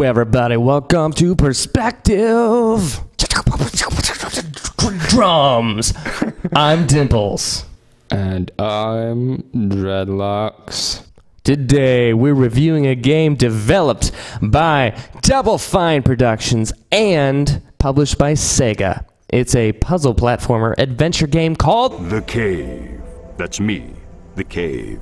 Hello, everybody. Welcome to Perspective. Drums. I'm Dimples. And I'm Dreadlocks. Today, we're reviewing a game developed by Double Fine Productions and published by Sega. It's a puzzle platformer adventure game called The Cave. That's me, The Cave.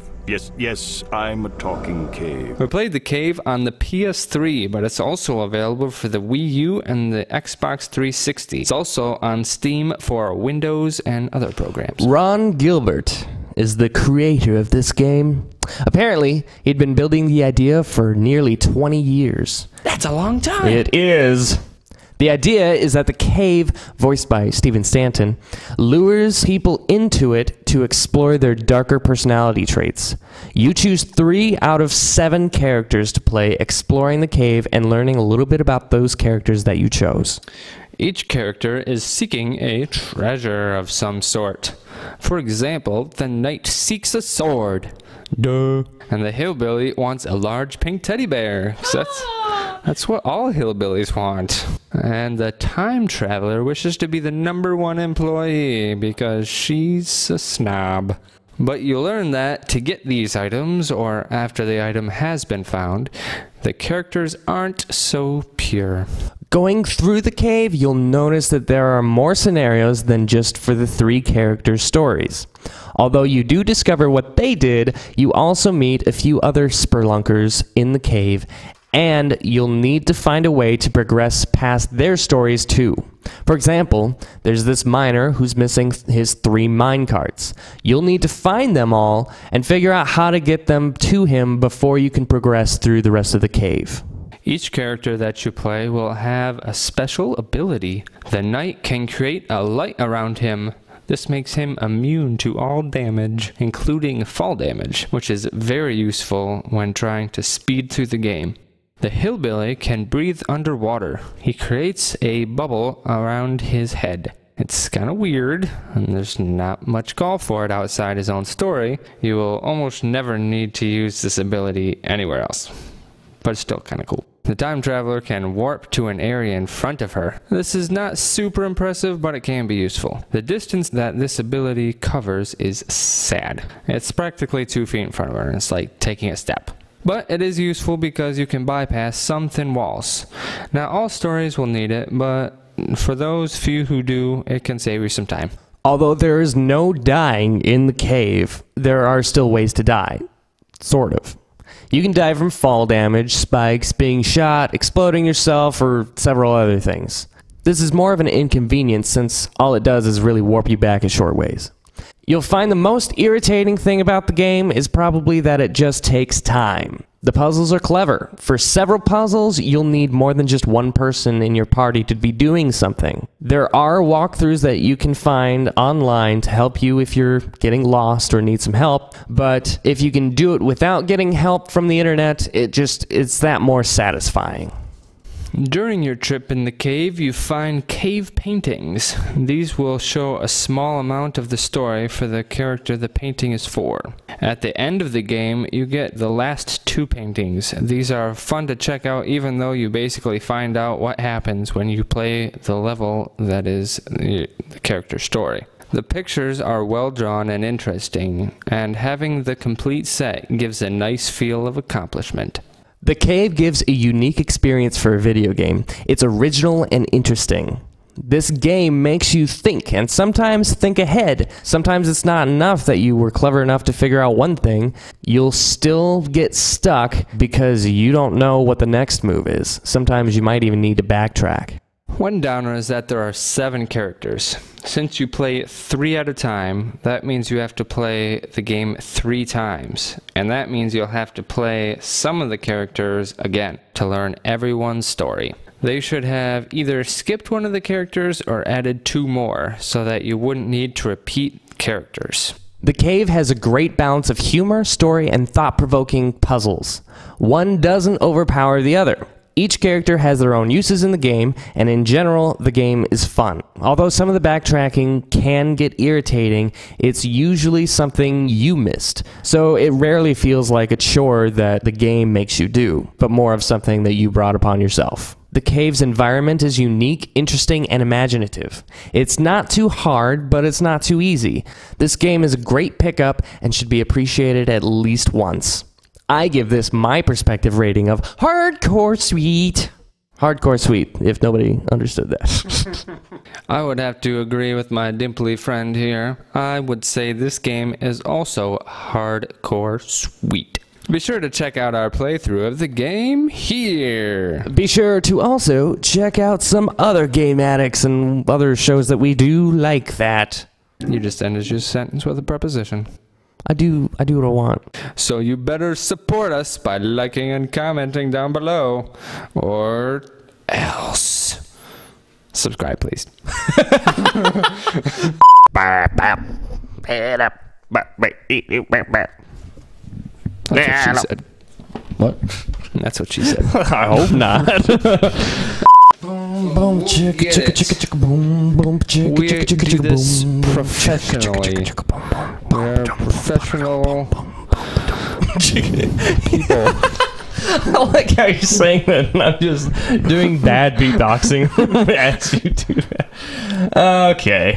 Yes, I'm a talking cave. We played The Cave on the PS3, but it's also available for the Wii U and the Xbox 360. It's also on Steam for Windows and other programs. Ron Gilbert is the creator of this game. Apparently, he'd been building the idea for nearly 20 years. That's a long time. It is. The idea is that the cave, voiced by Stephen Stanton, lures people into it to explore their darker personality traits. You choose 3 out of 7 characters to play, exploring the cave and learning a little bit about those characters that you chose. Each character is seeking a treasure of some sort. For example, the knight seeks a sword. Duh. And the hillbilly wants a large pink teddy bear. That's what all hillbillies want. And the time traveler wishes to be the #1 employee because she's a snob. But you learn that to get these items, or after the item has been found, the characters aren't so pure. Going through the cave, you'll notice that there are more scenarios than just for the 3 characters' stories. Although you do discover what they did, you also meet a few other spurlunkers in the cave, and you'll need to find a way to progress past their stories too. For example, there's this miner who's missing his 3 minecarts. You'll need to find them all and figure out how to get them to him before you can progress through the rest of the cave. Each character that you play will have a special ability. The knight can create a light around him. This makes him immune to all damage, including fall damage, which is very useful when trying to speed through the game. The hillbilly can breathe underwater. He creates a bubble around his head. It's kind of weird, and there's not much call for it outside his own story. You will almost never need to use this ability anywhere else, but it's still kind of cool. The time traveler can warp to an area in front of her. This is not super impressive, but it can be useful. The distance that this ability covers is sad. It's practically 2 feet in front of her, and it's like taking a step. But it is useful because you can bypass some thin walls. Not all stories will need it, but for those few who do, it can save you some time. Although there is no dying in the cave, there are still ways to die. Sort of. You can die from fall damage, spikes, being shot, exploding yourself, or several other things. This is more of an inconvenience since all it does is really warp you back a short ways. You'll find the most irritating thing about the game is probably that it just takes time. The puzzles are clever. For several puzzles, you'll need more than just one person in your party to be doing something. There are walkthroughs that you can find online to help you if you're getting lost or need some help, but if you can do it without getting help from the internet, it's that more satisfying. During your trip in the cave, you find cave paintings. These will show a small amount of the story for the character the painting is for. At the end of the game, you get the last 2 paintings. These are fun to check out even though you basically find out what happens when you play the level that is the character's story. The pictures are well drawn and interesting, and having the complete set gives a nice feel of accomplishment. The Cave gives a unique experience for a video game. It's original and interesting. This game makes you think, and sometimes think ahead. Sometimes it's not enough that you were clever enough to figure out one thing. You'll still get stuck because you don't know what the next move is. Sometimes you might even need to backtrack. One downer is that there are 7 characters. Since you play 3 at a time, that means you have to play the game 3 times. And that means you'll have to play some of the characters again to learn everyone's story. They should have either skipped one of the characters or added 2 more so that you wouldn't need to repeat characters. The Cave has a great balance of humor, story, and thought-provoking puzzles. One doesn't overpower the other. Each character has their own uses in the game, and in general, the game is fun. Although some of the backtracking can get irritating, it's usually something you missed. So it rarely feels like a chore that the game makes you do, but more of something that you brought upon yourself. The cave's environment is unique, interesting, and imaginative. It's not too hard, but it's not too easy. This game is a great pickup and should be appreciated at least once. I give this my perspective rating of hardcore sweet. Hardcore sweet, if nobody understood that. I would have to agree with my dimply friend here. I would say this game is also hardcore sweet. Be sure to check out our playthrough of the game here. Be sure to also check out some other Game Addicts and other shows that we do like that. You just ended your sentence with a preposition. I do what I want. So you better support us by liking and commenting down below, or else. Subscribe, please. That's what she said. What? That's what she said. I hope not. Boom, boom, chicka, chicka, chicka, chicka, boom, boom, chicka, We chicka, chicka, do chicka, this boom, boom, professionally. We're professional people. I like how you're saying that, and I'm just doing bad beatboxing as you do that. Okay.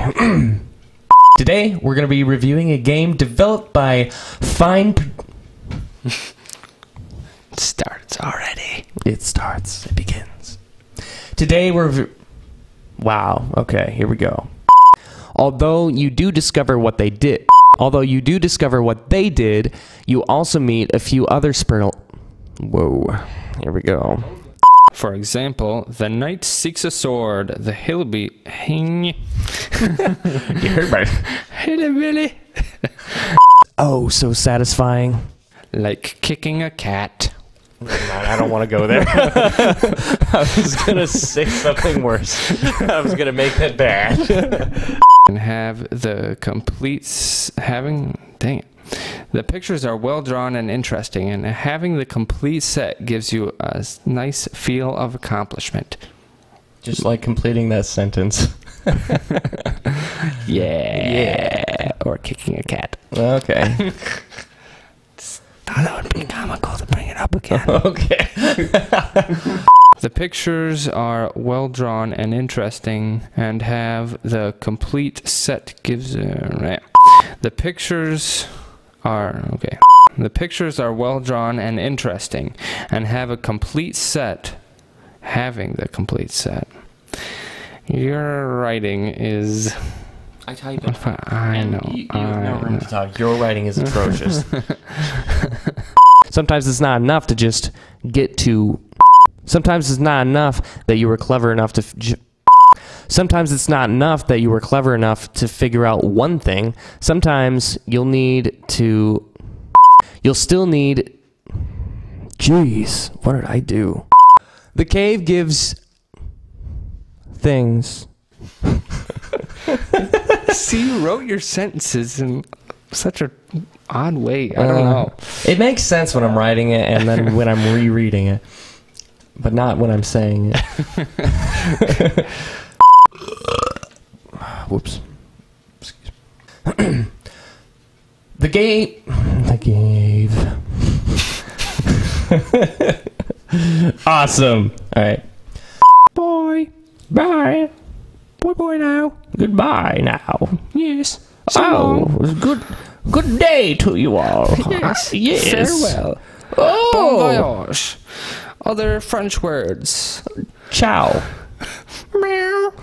Today, we're going to be reviewing a game developed by Fine... It starts already. It starts. It begins. Today, Wow. Okay, here we go. Although you do discover what they did, you also meet a few other Whoa. Here we go. For example, the knight seeks a sword. The hillbilly... You heard my... Hillbilly. Oh, so satisfying. Like kicking a cat. I don't want to go there. I was going to say something worse. I was going to make that bad. And have the complete... Dang it. The pictures are well drawn and interesting, and having the complete set gives you a nice feel of accomplishment. Just like completing that sentence. Yeah. Or kicking a cat. Okay. Thought that would be comical to bring it up again. Okay. The pictures are well drawn and interesting, and have the complete set gives... The pictures are... Okay. The pictures are well drawn and interesting, and have a complete set. Having the complete set. Your writing is... I type it. I know. You have no room to talk. Your writing is atrocious. Sometimes it's not enough to just get to... Sometimes it's not enough that you were clever enough to... Sometimes it's not enough that you were clever enough to figure out one thing. Sometimes you'll still need... Jeez, what did I do? The cave gives... things... See, you wrote your sentences in such an odd way. I don't know. It makes sense when I'm writing it and then when I'm rereading it, but not when I'm saying it. Whoops. Excuse me. The cave. Awesome. All right. Boy. Bye. Boy now. Goodbye now. Yes. So good day to you all. Yes. Yes. Farewell. Oh. Bon voyage. Other French words. Ciao. Meow.